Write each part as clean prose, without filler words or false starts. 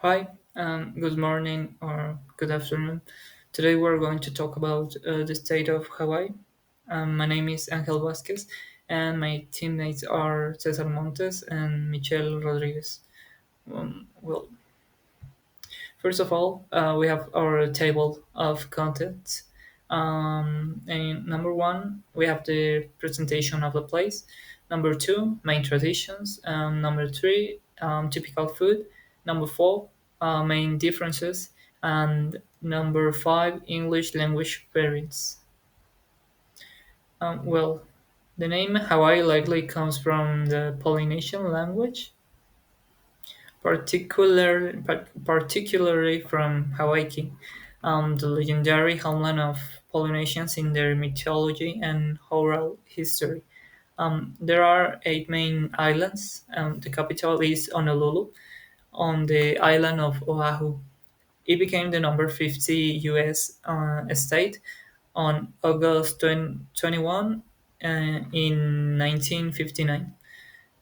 Hi, good morning or good afternoon. Today we're going to talk about the state of Hawaii. My name is Angel Vasquez, and my teammates are Cesar Montes and Michelle Rodriguez. Well, first of all, we have our table of contents. And number one, we have the presentation of the place. Number two, main traditions. Number three, typical food. Number four, main differences. And number five, English language variants. Well, the name Hawaii likely comes from the Polynesian language, particularly from Hawaii, the legendary homeland of Polynesians in their mythology and oral history. There are eight main islands. The capital is Honolulu, on the island of Oahu. It became the number 50 U.S. State on August 21 in 1959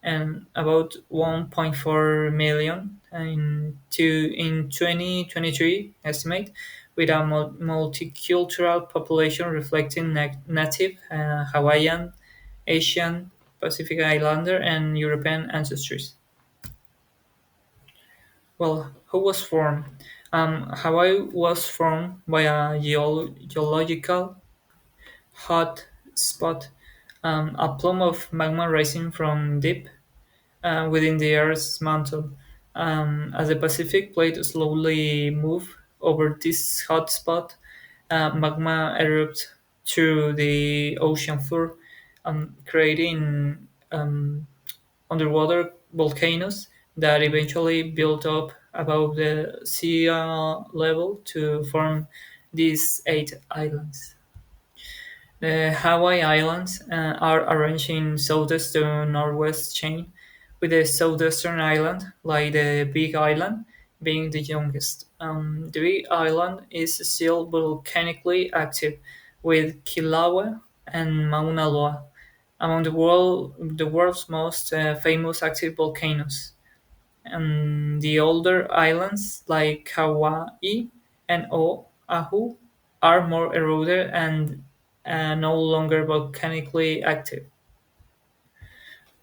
and about 1.4 million in 2023 estimate, with a multicultural population reflecting native Hawaiian, Asian, Pacific Islander, and European ancestries. Well, who was formed? Hawaii was formed by a geological hot spot, a plume of magma rising from deep within the Earth's mantle. As the Pacific plate slowly moves over this hot spot, magma erupts through the ocean floor, creating underwater volcanoes that eventually built up above the sea level to form these eight islands. The Hawaii Islands are arranged in southeast to northwest chain, with the southeastern island, like the Big Island, being the youngest. The Big Island is still volcanically active, with Kilauea and Mauna Loa among the world's most famous active volcanoes. And the older islands like Kauai and Oahu are more eroded and no longer volcanically active.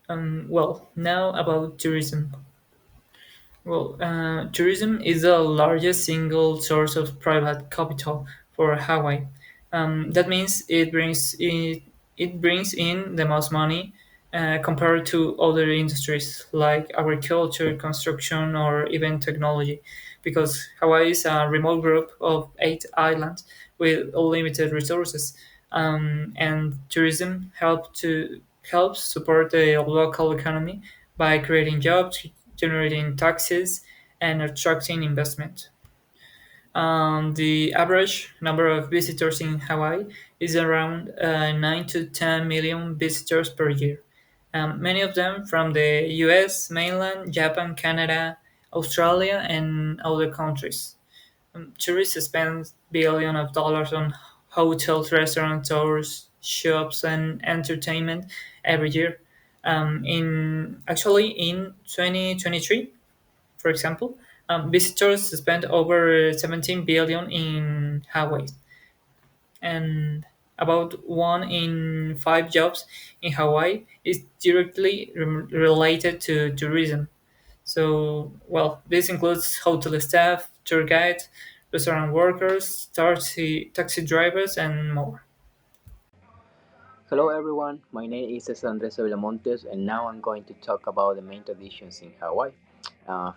Now about tourism. Tourism is the largest single source of private capital for Hawaii. That means it brings in the most money compared to other industries like agriculture, construction, or even technology, because Hawaii is a remote group of eight islands with limited resources, and tourism helps support the local economy by creating jobs, generating taxes, and attracting investment. The average number of visitors in Hawaii is around 9 to 10 million visitors per year. Many of them from the US, mainland, Japan, Canada, Australia, and other countries. Tourists spend billions of dollars on hotels, restaurants, tours, shops, and entertainment every year. In 2023, for example, visitors spent over 17 billion in Hawaii, and about one in five jobs in Hawaii is directly related to tourism. So, well, this includes hotel staff, tour guides, restaurant workers, taxi drivers, and more. Hello everyone, my name is Cesar Andres Montes and now I'm going to talk about the main traditions in Hawaii.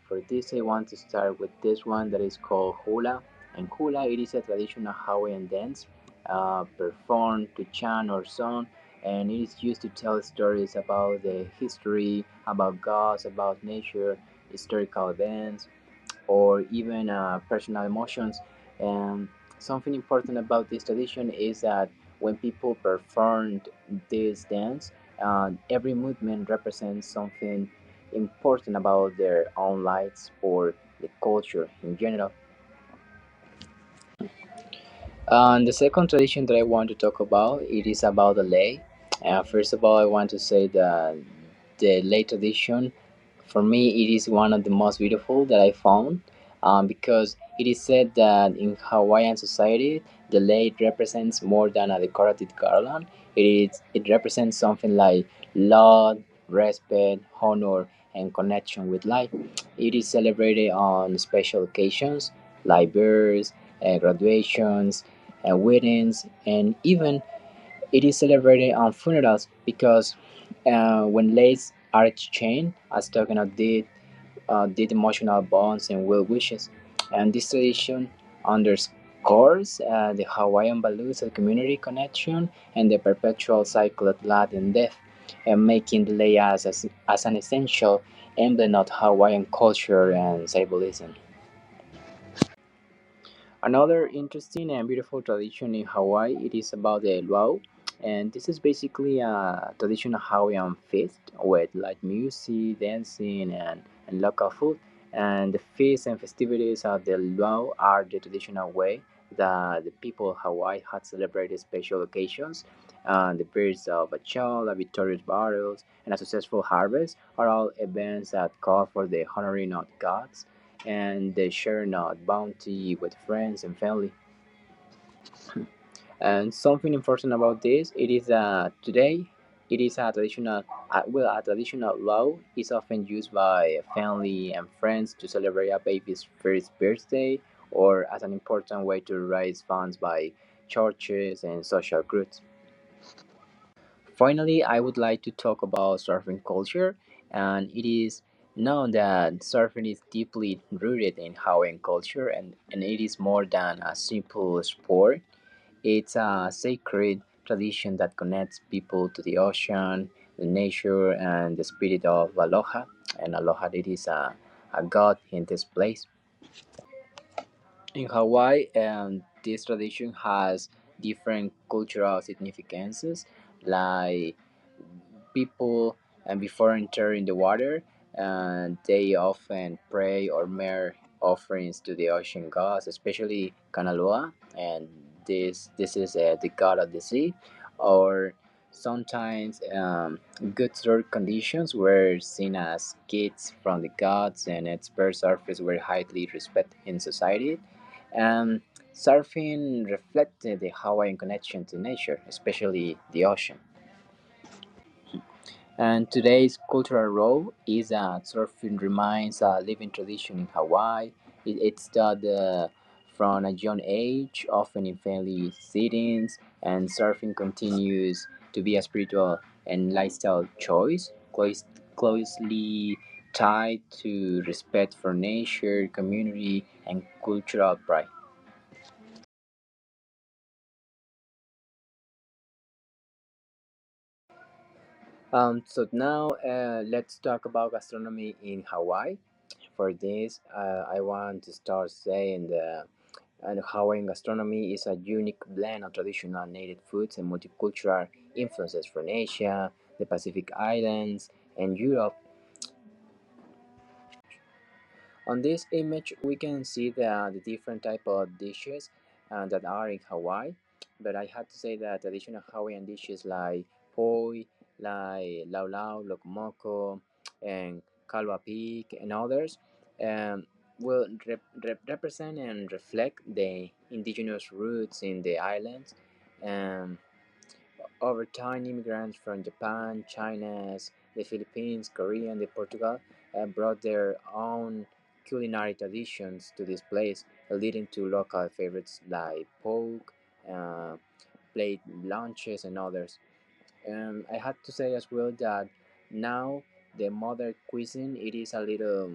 For this I want to start with this one that is called hula. And hula it is a traditional Hawaiian dance performed to chant or song, and it is used to tell stories about the history, about gods, about nature, historical events, or even personal emotions. And something important about this tradition is that when people performed this dance, every movement represents something important about their own lives or the culture in general. The second tradition that I want to talk about it is about the lei. First of all, I want to say that the lei tradition, for me, it is one of the most beautiful that I found. because it is said that in Hawaiian society, the lake represents more than a decorative garland. It represents something like love, respect, honor, and connection with life. It is celebrated on special occasions like births, graduations, weddings, and even it is celebrated on funerals because when lays are exchanged, as talking of did emotional bonds and well wishes. And this tradition underscores the Hawaiian values of community connection and the perpetual cycle of life and death, and making the lei as an essential emblem of Hawaiian culture and symbolism. Another interesting and beautiful tradition in Hawaii it is about the luau, and this is basically a traditional Hawaiian feast with like music, dancing, and local food. And the feasts and festivities of the luau are the traditional way that the people of Hawaii had celebrated special occasions. The births of a child, a victorious battles, and a successful harvest are all events that call for the honoring of gods and they share not bounty with friends and family. And something important about this, it is today, it is a traditional, a traditional law is often used by family and friends to celebrate a baby's first birthday or as an important way to raise funds by churches and social groups. Finally, I would like to talk about surfing culture, and it is known that surfing is deeply rooted in Hawaiian culture, and it is more than a simple sport. It's a sacred tradition that connects people to the ocean, the nature, and the spirit of aloha. And aloha, it is a god in this place. In Hawaii, this tradition has different cultural significances, like people and before entering the water they often pray or make offerings to the ocean gods, especially Kanaloa, and this is the god of the sea. Or sometimes good surf conditions were seen as gifts from the gods and its bird surface were highly respected in society. um, Surfing reflected the Hawaiian connection to nature, especially the ocean. And today's cultural role is that surfing remains a living tradition in Hawaii. It's taught from a young age, often in family settings, and surfing continues to be a spiritual and lifestyle choice, closely tied to respect for nature, community, and cultural pride. So now let's talk about gastronomy in Hawaii. For this, I want to start saying that Hawaiian gastronomy is a unique blend of traditional native foods and multicultural influences from Asia, the Pacific Islands, and Europe. On this image, we can see the different type of dishes that are in Hawaii. But I have to say that traditional Hawaiian dishes like poi, like lau lau, lokomoko, and kalwa pig, and others um, will represent and reflect the indigenous roots in the islands. Um, Over time, immigrants from Japan, China, the Philippines, Korea, and Portugal brought their own culinary traditions to this place, leading to local favorites like pork, uh, plate lunches, and others. I had to say as well that now the modern cuisine it is a little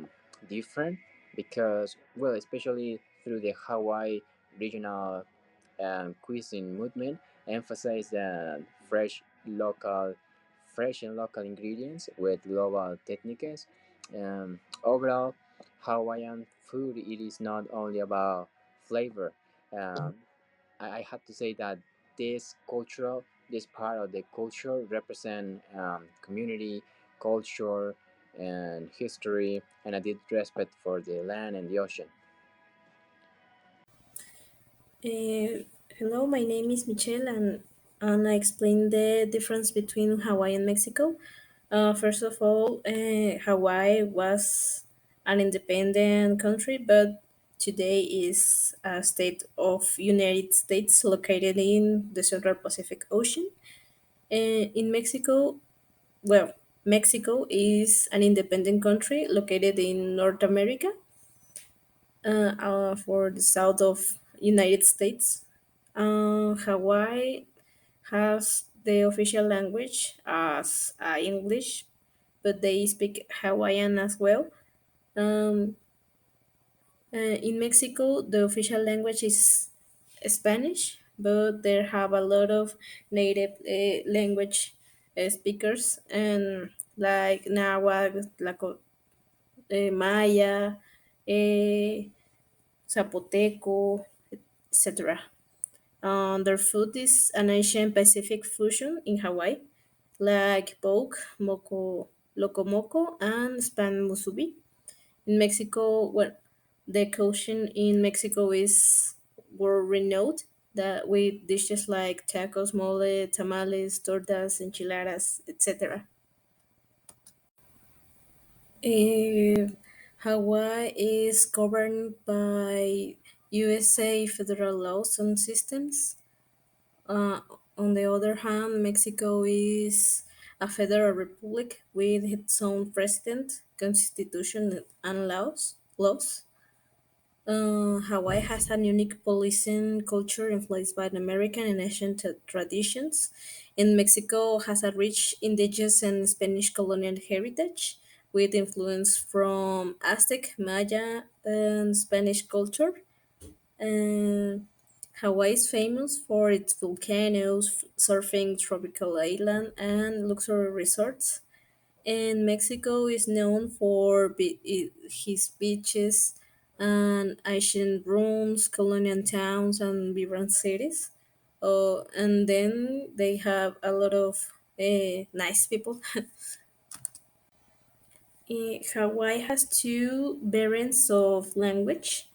different because well, especially through the Hawaii regional cuisine movement emphasize the fresh and local ingredients with global techniques. Overall, Hawaiian food it is not only about flavor. Um, I have to say that this part of the culture represent community, culture, and history, and a deep respect for the land and the ocean. Hello, my name is Michelle, and I explain the difference between Hawaii and Mexico. First of all, Hawaii was an independent country, but today is a state of United States located in the Central Pacific Ocean. And in Mexico, well, Mexico is an independent country located in North America, for the south of United States. Hawaii has the official language as English, but they speak Hawaiian as well. Um, in Mexico, the official language is Spanish, but there have a lot of native language speakers, and like Nahuatl, like Maya, uh, Zapoteco, etc. Their food is an Asian Pacific fusion in Hawaii, like poke, locomoco, and span musubi. In Mexico, well, the cuisine in Mexico is world renowned that with dishes like tacos, mole, tamales, tortas, enchiladas, etc. Eh, Hawaii is governed by USA federal laws and systems. Uh, on the other hand, Mexico is a federal republic with its own president, constitution, and laws. Hawaii has a unique policing culture influenced by the American and Asian traditions, and Mexico has a rich indigenous and Spanish colonial heritage with influence from Aztec, Maya, and Spanish culture. And Hawaii is famous for its volcanoes, surfing, tropical island, and luxury resorts. And Mexico is known for his beaches and ancient rooms, colonial towns, and vibrant cities. Oh, and then they have a lot of nice people. Hawaii has two variants of language.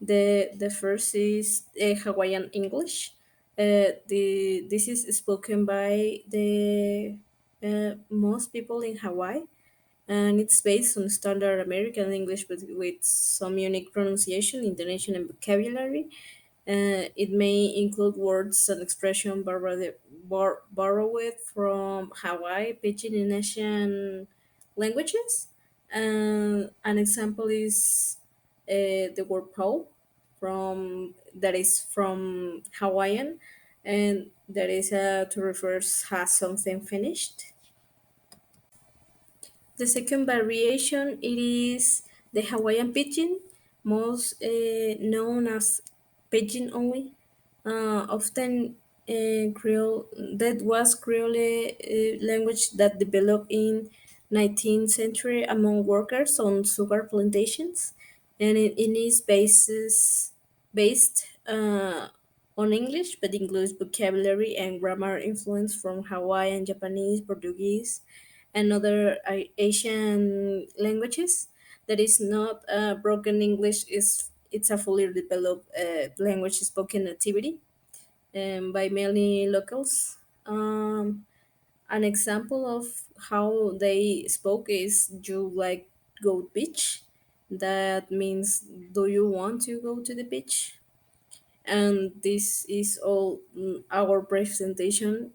The first is Hawaiian English. This is spoken by the most people in Hawaii, and it's based on standard American English but with some unique pronunciation, intonation, and vocabulary. It may include words and expression borrowed from Hawaii, Pidgin, and Asian languages. An example is the word "pau," from that is from Hawaiian, and that is to refers has something finished. The second variation it is the Hawaiian pidgin, most known as pidgin only. Often Creole that was Creole language that developed in 19th century among workers on sugar plantations, and it is based on English, but includes vocabulary and grammar influence from Hawaiian, Japanese, Portuguese, and other Asian languages. That is not broken English. Is it's a fully developed language spoken natively by many locals. An example of how they spoke is "you like go beach." That means "Do you want to go to the beach?" And this is all our presentation.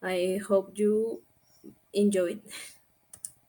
I hope you enjoy it.